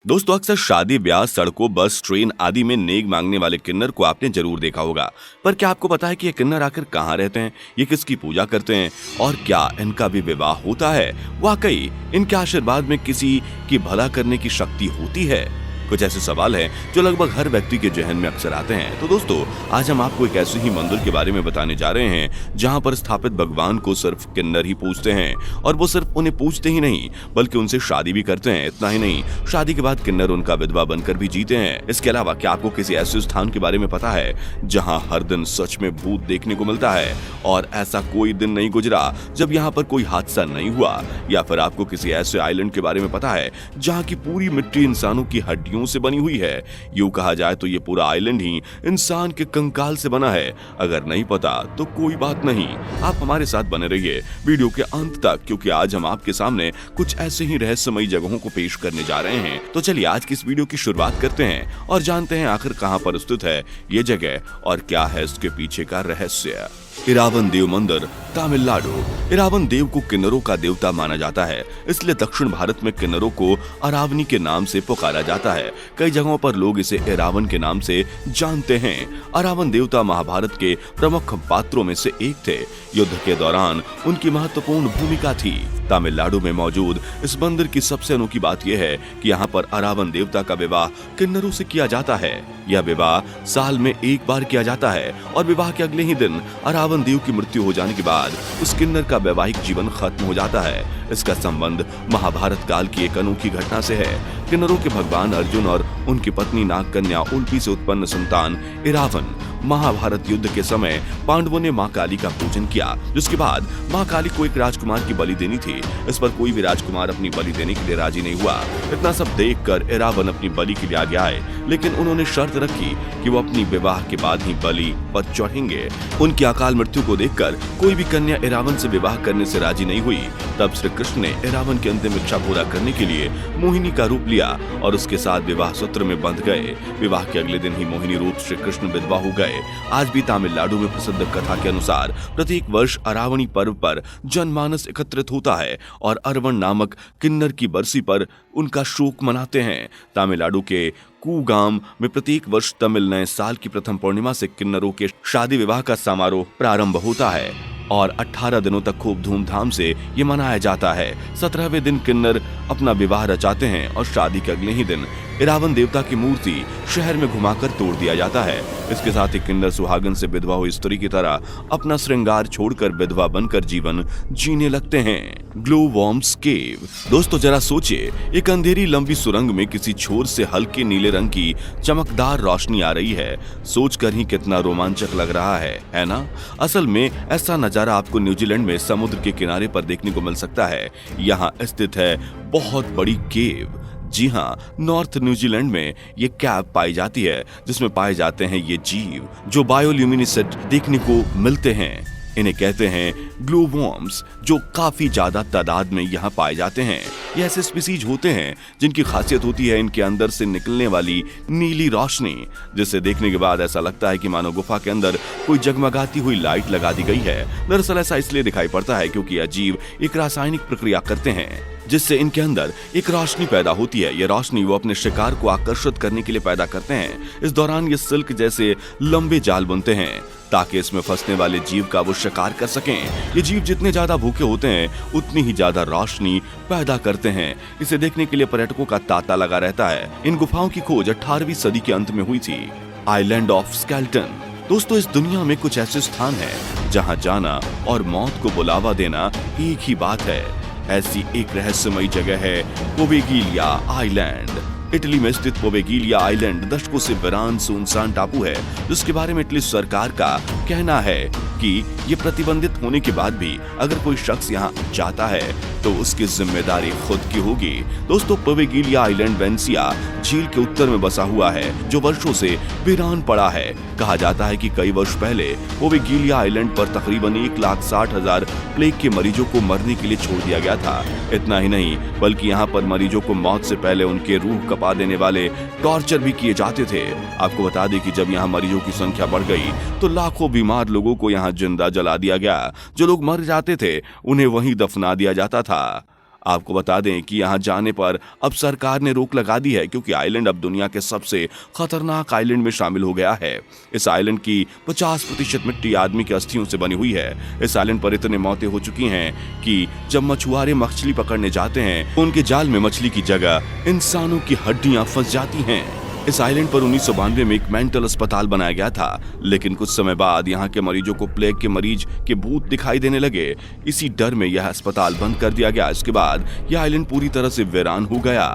दोस्तों अक्सर शादी ब्याह सड़कों बस ट्रेन आदि में नेक मांगने वाले किन्नर को आपने जरूर देखा होगा। पर क्या आपको पता है कि ये किन्नर आखिर कहाँ रहते हैं, ये किसकी पूजा करते हैं और क्या इनका भी विवाह होता है? वाकई इनके आशीर्वाद में किसी की भला करने की शक्ति होती है? कुछ ऐसे सवाल हैं जो लगभग हर व्यक्ति के जहन में अक्सर आते हैं। तो दोस्तों आज हम आपको एक ऐसे ही मंदिर के बारे में बताने जा रहे हैं जहां पर स्थापित भगवान को सिर्फ किन्नर ही पूजते हैं, और वो सिर्फ उन्हें पूजते ही नहीं बल्कि उनसे शादी भी करते हैं। इतना ही नहीं, शादी के बाद किन्नर उनका विधवा बनकर भी जीते हैं। इसके अलावा क्या आपको किसी ऐसे स्थान के बारे में पता है जहाँ हर दिन सच में भूत देखने को मिलता है और ऐसा कोई दिन नहीं गुजरा जब यहाँ पर कोई हादसा नहीं हुआ? या फिर आपको किसी ऐसे आइलैंड के बारे में पता है जहाँ की पूरी मिट्टी इंसानों की हड्डियों से बनी हुई है? यूं कहा जाए तो ये पूरा आइलैंड ही इंसान के कंकाल से बना है। अगर नहीं पता तो कोई बात नहीं, आप हमारे साथ बने रहिए वीडियो के अंत तक, क्योंकि आज हम आपके सामने कुछ ऐसे ही रहस्यमयी जगहों को पेश करने जा रहे हैं। तो चलिए आज की इस वीडियो की शुरुआत करते हैं और जानते हैं आखिर कहां पर स्थित है ये जगह और क्या है इसके पीछे का रहस्य। इरावन देव मंदिर, तमिलनाडु। इरावन देव को किन्नरों का देवता माना जाता है, इसलिए दक्षिण भारत में किन्नरों को अरावनी के नाम से पुकारा जाता है। कई जगहों पर लोग इसे इरावन के नाम से जानते हैं। अरावन देवता महाभारत के प्रमुख पात्रों में से एक थे। युद्ध के दौरान उनकी महत्वपूर्ण भूमिका थी। तमिलनाडु में मौजूद इस मंदिर की सबसे अनोखी बात यह है कि यहाँ पर अरावन देवता का विवाह किन्नरों से किया जाता है। यह विवाह साल में एक बार किया जाता है और विवाह के अगले ही दिन अरावन देव की मृत्यु हो जाने के बाद उस किन्नर का वैवाहिक जीवन खत्म हो जाता है। इसका संबंध महाभारत काल की एक अनोखी घटना से है। किन्नरों के भगवान अर्जुन और उनकी पत्नी नागकन्या उल्पी से उत्पन्न संतान इरावन महाभारत युद्ध के समय पांडवों ने मां काली का पूजन किया, जिसके बाद मां काली को एक राजकुमार की बलि देनी थी। इस पर कोई भी राजकुमार अपनी बलि देने के लिए राजी नहीं हुआ। इतना सब देखकर इरावन अपनी बलि के लिए आगे आए, लेकिन उन्होंने शर्त रखी कि वो अपनी विवाह के बाद ही बलि पर चढ़ेंगे। उनकी अकाल मृत्यु को देखकर कोई भी कन्या इरावन से विवाह करने से राजी नहीं हुई। तब श्री कृष्ण ने इरावन की अंतिम इच्छा पूरा करने के लिए मोहिनी का रूप लिया और उसके साथ विवाह सूत्र में बंध गए। विवाह के अगले दिन ही मोहिनी रूप श्री कृष्ण विधवा हो गए। आज भी तमिलनाडु में प्रसिद्ध कथा के अनुसार प्रत्येक वर्ष अरावणी पर्व पर जनमानस एकत्रित होता है और अरवण नामक किन्नर की बरसी पर उनका शोक मनाते हैं। तमिलनाडु के कूगाम में प्रत्येक वर्ष तमिल नए साल की प्रथम पूर्णिमा से किन्नरों के शादी विवाह का समारोह प्रारंभ होता है और 18 दिनों तक खूब धूमधाम से ये मनाया जाता है। 17वें दिन किन्नर अपना विवाह रचाते हैं और शादी के अगले ही दिन इरावन देवता की मूर्ति शहर में घुमाकर तोड़ दिया जाता है। इसके साथ ही किन्नर सुहागन से विधवा हुई स्त्री की तरह अपना श्रृंगार छोड़कर विधवा बनकर जीवन जीने लगते हैं। ग्लो वॉर्म्स केव। दोस्तों जरा सोचिए, एक अंधेरी लंबी सुरंग में किसी छोर से हल्के नीले रंग की चमकदार रोशनी आ रही है। सोचकर ही कितना रोमांचक लग रहा है ना? असल में ऐसा नजारा आपको न्यूजीलैंड में समुद्र के किनारे पर देखने को मिल सकता है। यहाँ स्थित है बहुत बड़ी केव। जी हाँ, नॉर्थ न्यूजीलैंड में ये कैब पाई जाती है जिसमें पाए जाते हैं ये जीव जो बायोल्यूमिनेसेंट देखने को मिलते हैं। इन्हें कहते हैं ग्लो वॉर्म्स, जो काफी ज्यादा तादाद में यहाँ पाए जाते हैं। ये ऐसे स्पीसीज होते हैं जिनकी खासियत होती है इनके अंदर से निकलने वाली नीली रोशनी, जिसे देखने के बाद ऐसा लगता है कि मानो गुफा के अंदर कोई जगमगाती हुई लाइट लगा दी गई है। दरअसल ऐसा इसलिए दिखाई पड़ता है क्योंकि यह जीव एक रासायनिक प्रक्रिया करते हैं जिससे इनके अंदर एक रोशनी पैदा होती है। यह रोशनी वो अपने शिकार को आकर्षित करने के लिए पैदा करते हैं। इस दौरान ये सिल्क जैसे लंबे जाल बुनते हैं ताकि इसमें फंसने वाले जीव का वो शिकार कर सकें। ये जीव जितने ज्यादा भूखे होते हैं उतनी ही ज्यादा रोशनी पैदा करते हैं। इसे देखने के लिए पर्यटकों का तांता लगा रहता है। इन गुफाओं की खोज 18वीं सदी के अंत में हुई थी। Island of skeleton. दोस्तों इस दुनिया में कुछ ऐसे स्थान हैं जहां जाना और मौत को बुलावा देना एक ही बात है। ऐसी एक रहस्यमयी जगह है पोवेगिलिया आइलैंड। इटली में स्थित पोवेगिलिया आइलैंड दशकों से वीरान सुनसान टापू है, जिसके बारे में इटली सरकार का कहना है कि ये प्रतिबंधित होने के बाद भी अगर कोई शख्स यहाँ जाता है तो उसकी जिम्मेदारी खुद की होगी। दोस्तों पोवेगिलिया आइलैंड वेनेसिया झील के उत्तर में बसा हुआ है जो वर्षों से वीरान पड़ा है। कहा जाता है कि कई वर्ष पहले पोवेगिलिया आइलैंड पर तकरीबन 1,60,000 प्लेग के मरीजों को मरने के लिए छोड़ दिया गया था। इतना ही नहीं बल्कि यहाँ पर मरीजों को मौत से पहले उनके रूह कपा देने वाले टॉर्चर भी किए जाते थे। आपको बता दें कि जब यहाँ मरीजों की संख्या बढ़ गई तो लाखों बीमार लोगों को यहाँ जिंदा जला दिया गया। जो लोग मर जाते थे उन्हें वहीं दफना दिया जाता था। आपको बता दें कि यहाँ जाने पर अब सरकार ने रोक लगा दी है, क्योंकि आइलैंड अब दुनिया के सबसे खतरनाक आइलैंड में शामिल हो गया है। इस आइलैंड की 50% मिट्टी आदमी की अस्थियों से बनी हुई है। इस आइलैंड पर इतने मौतें हो चुकी हैं कि जब मछुआरे मछली पकड़ने जाते हैं तो उनके जाल में मछली की जगह इंसानों की हड्डियां फंस जाती हैं। इस आइलैंड पर 1992 में एक मेंटल अस्पताल बनाया गया था, लेकिन कुछ समय बाद यहाँ के मरीजों को प्लेग के मरीज के भूत दिखाई देने लगे। इसी डर में यह अस्पताल बंद कर दिया गया। इसके बाद यह आइलैंड पूरी तरह से वीरान हो गया।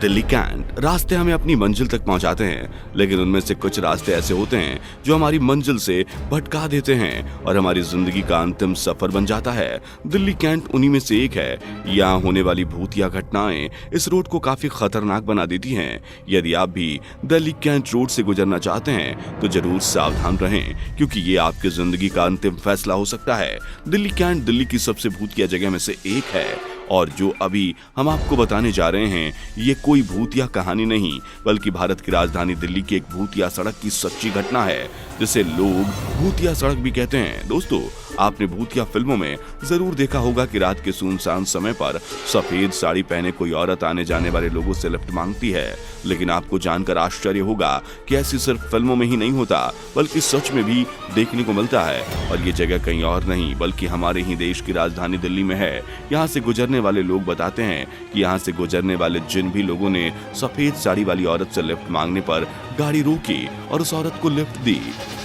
दिल्ली कैंट रास्ते हमें अपनी मंजिल तक पहुंचाते हैं, लेकिन उनमें से कुछ रास्ते ऐसे होते हैं जो हमारी मंजिल से भटका देते हैं और हमारी जिंदगी का अंतिम सफर बन जाता है। दिल्ली कैंट उन्हीं में से एक है। यहाँ होने वाली भूतिया घटनाएं इस रोड को काफी खतरनाक बना देती हैं। यदि आप भी दिल्ली कैंट रोड से गुजरना चाहते हैं तो जरूर सावधान रहें, क्योंकि ये आपकी जिंदगी का अंतिम फैसला हो सकता है। दिल्ली कैंट दिल्ली की सबसे भूतिया जगह में से एक है, और जो अभी हम आपको बताने जा रहे हैं ये कोई भूतिया कहानी नहीं, बल्कि भारत की राजधानी दिल्ली की एक भूतिया सड़क की सच्ची घटना है, जिसे लोग भूतिया सड़क भी कहते हैं। दोस्तों, आपने भूतिया फिल्मों में जरूर देखा होगा कि रात के सुनसान समय पर सफेद साड़ी पहने कोई औरत आने जाने वाले लोगों से लिफ्ट मांगती है, लेकिन आपको जानकर आश्चर्य होगा कि ऐसी सिर्फ फिल्मों में ही नहीं होता, बल्कि सच में भी देखने को मिलता है। और ये जगह कहीं और नहीं बल्कि हमारे ही देश की राजधानी दिल्ली में है। यहाँ से गुजरने वाले लोग बताते हैं कि यहाँ से गुजरने वाले जिन भी लोगों ने सफेद साड़ी वाली औरत से लिफ्ट मांगने पर गाड़ी रोकी और उस औरत को लिफ्ट दी,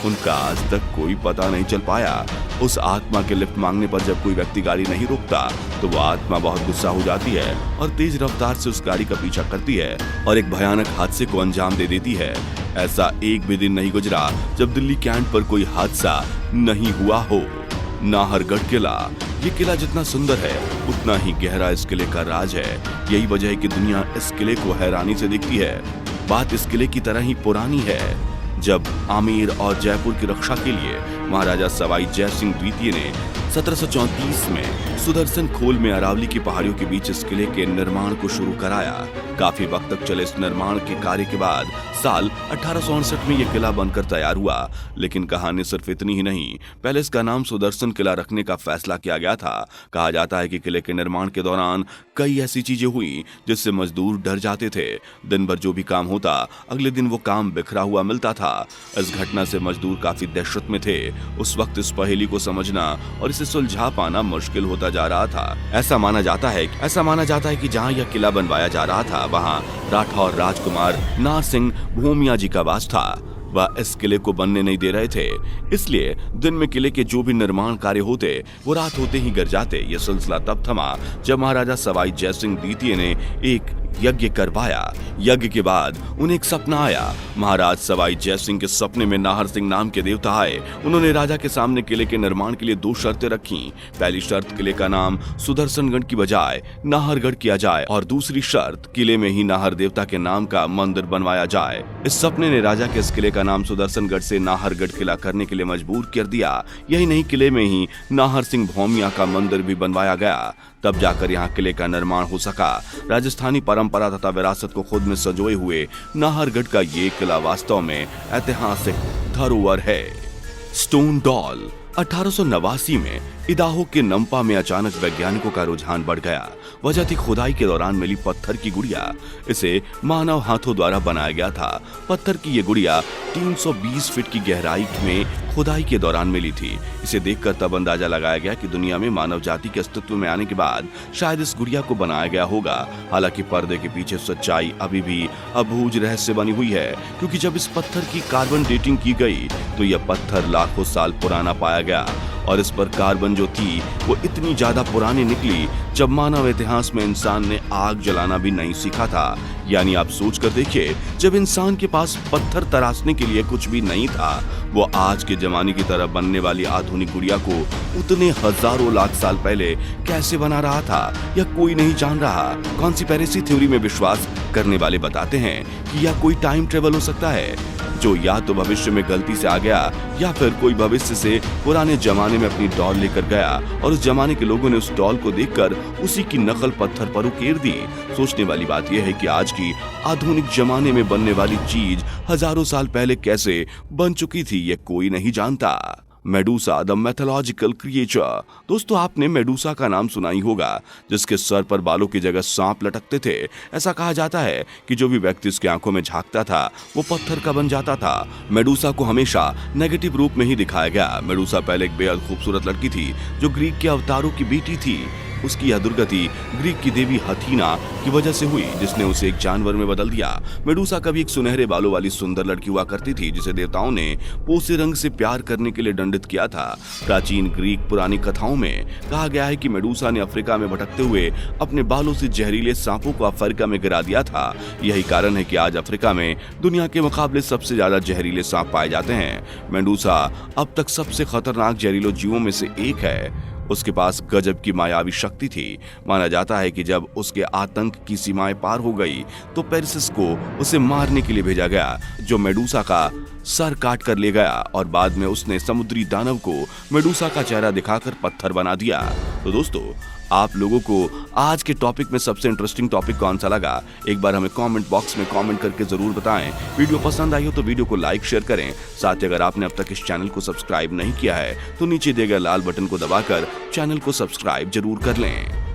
उनका आज तक कोई पता नहीं चल पाया। उस आत्मा के लिफ्ट मांगने पर जब कोई व्यक्ति गाड़ी नहीं रोकता तो वो आत्मा बहुत गुस्सा हो जाती है और तेज रफ्तार से उस गाड़ी का पीछा करती है और एक भयानक हादसे को अंजाम दे देती है। ऐसा एक भी दिन नहीं गुजरा जब दिल्ली कैंट पर कोई हादसा नहीं हुआ हो। नाहरगढ़ किला, ये किला जितना सुंदर है उतना ही गहरा इस किले का राज है। यही वजह है कि दुनिया इस किले को हैरानी से देखती है। बात इस किले की तरह ही पुरानी है। जब आमेर और जयपुर की रक्षा के लिए महाराजा सवाई जय सिंह द्वितीय ने 1734 में सुदर्शन खोल में अरावली की पहाड़ियों के बीच इस किले के निर्माण को शुरू कराया। काफी वक्त तक चले इस निर्माण के कार्य के बाद साल 1869 में यह किला बनकर तैयार हुआ। लेकिन कहानी सिर्फ इतनी ही नहीं, पहले इसका नाम सुदर्शन किला रखने का फैसला किया गया था। कहा जाता है कि किले के निर्माण के दौरान कई ऐसी चीजें हुई जिससे मजदूर डर जाते थे। दिन भर जो भी काम होता अगले दिन वो काम बिखरा हुआ मिलता था। इस घटना से मजदूर काफी दहशत में थे। उस वक्त इस पहेली को समझना और इसे सुलझा पाना मुश्किल होता जा रहा था। ऐसा माना जाता है कि जहाँ यह किला बनवाया जा रहा था वहाँ राठौर राजकुमार नार सिंह भूमिया जी का वास था। वह इस किले को बनने नहीं दे रहे थे, इसलिए दिन में किले के जो भी निर्माण कार्य होते वो रात होते ही गिर जाते। यह सिलसिला तब थमा जब महाराजा सवाई जय सिंह द्वितीय ने एक यज्ञ करवाया। यज्ञ के बाद उन्हें एक सपना आया। महाराज सवाई जय सिंह के सपने में नाहर सिंह नाम के देवता आए। उन्होंने राजा के सामने किले के निर्माण के लिए 2 शर्तें रखी। पहली शर्त, किले का नाम सुदर्शनगढ़ की बजाय नाहरगढ़ किया जाए, और दूसरी शर्त, किले में ही नाहर देवता के नाम का मंदिर बनवाया जाए। इस सपने ने राजा के इस किले का नाम सुदर्शनगढ़ से नाहरगढ़ किला करने के लिए मजबूर कर दिया। यही नहीं, किले में ही नाहर सिंह भौमिया का मंदिर भी बनवाया गया। तब जाकर यहाँ किले का निर्माण हो सका। राजस्थानी परंपरा तथा विरासत को खुद में संजोए हुए नाहरगढ़ का ये किला वास्तव में ऐतिहासिक धरोहर है। स्टोन डॉल, 1889 में इदाहो के नंपा में अचानक वैज्ञानिकों का रुझान बढ़ गया। वजह थी खुदाई के दौरान मिली पत्थर की गुड़िया। इसे मानव हाथों द्वारा बनाया गया था। पत्थर की ये गुड़िया 320 फीट की गहराई में खुदाई के दौरान मिली थी। इसे देखकर तब अंदाजा लगाया गया कि दुनिया में मानव जाति के अस्तित्व में आने के बाद शायद इस गुड़िया को बनाया गया होगा। हालांकि पर्दे के पीछे सच्चाई अभी भी अबूझ रहस्य बनी हुई है, क्योंकि जब इस पत्थर की कार्बन डेटिंग की गई तो यह पत्थर लाखों साल पुराना पाया गया, और इस पर कार्बन जो थी वो इतनी ज्यादा पुरानी निकली जब मानव इतिहास में इंसान ने आग जलाना भी नहीं सीखा था। यानी आप सोच कर देखिए, जब इंसान के पास पत्थर तराशने के लिए कुछ भी नहीं था, वो आज के जमाने की तरह बनने वाली आधुनिक गुड़िया को उतने हजारों लाख साल पहले कैसे बना रहा था, यह कोई नहीं जान रहा। कॉन्स्पिरेसी थ्योरी में विश्वास करने वाले बताते हैं कि यह कोई टाइम ट्रेवल हो सकता है, जो या तो भविष्य में गलती से आ गया या फिर कोई भविष्य से पुराने जमाने में अपनी डॉल लेकर गया और उस जमाने के लोगों ने उस डॉल को देखकर उसी की नकल पत्थर पर उकेर दी। सोचने वाली बात यह है कि आज की आधुनिक जमाने में बनने वाली चीज हजारों साल पहले कैसे बन चुकी थी, यह कोई नहीं जानता। Medusa the mythological creature. दोस्तों, आपने मेडूसा का नाम सुना ही होगा, जिसके सर पर बालों की जगह सांप लटकते थे। ऐसा कहा जाता है कि जो भी व्यक्ति उसकी आंखों में झांकता था वो पत्थर का बन जाता था। मेडूसा को हमेशा नेगेटिव रूप में ही दिखाया गया। मेडूसा पहले एक बेहद खूबसूरत लड़की थी जो ग्रीक के अवतारों की बेटी थी। उसकी यह दुर्गति ग्रीक की देवी हथीना की वजह से हुई, जिसने उसे एक जानवर में बदल दिया। मेडूसा कभी एक सुनहरे बालों वाली सुंदर लड़की हुआ करती थी, जिसे देवताओं ने पोसे रंग से प्यार करने के लिए दंडित किया था। प्राचीन ग्रीक पुरानी कथाओं में कहा गया है कि मेडूसा ने अफ्रीका में भटकते हुए अपने बालों से जहरीले सांपों को अफ्रीका में गिरा दिया था। यही कारण है कि आज अफ्रीका में दुनिया के मुकाबले सबसे ज्यादा जहरीले सांप पाए जाते हैं। मेडूसा अब तक सबसे खतरनाक जहरीले जीवों में से एक है। उसके पास गजब की मायावी शक्ति थी। माना जाता है कि जब उसके आतंक की सीमाएं पार हो गई तो पेरिसिस को उसे मारने के लिए भेजा गया, जो मेडूसा का सर काट कर ले गया और बाद में उसने समुद्री दानव को मेडूसा का चेहरा दिखाकर पत्थर बना दिया। तो दोस्तों, आप लोगों को आज के टॉपिक में सबसे इंटरेस्टिंग टॉपिक कौन सा लगा, एक बार हमें कमेंट बॉक्स में कमेंट करके जरूर बताएं। वीडियो पसंद आई हो तो वीडियो को लाइक शेयर करें। साथ ही अगर आपने अब तक इस चैनल को सब्सक्राइब नहीं किया है तो नीचे दिए गए लाल बटन को दबाकर चैनल को सब्सक्राइब जरूर कर लें।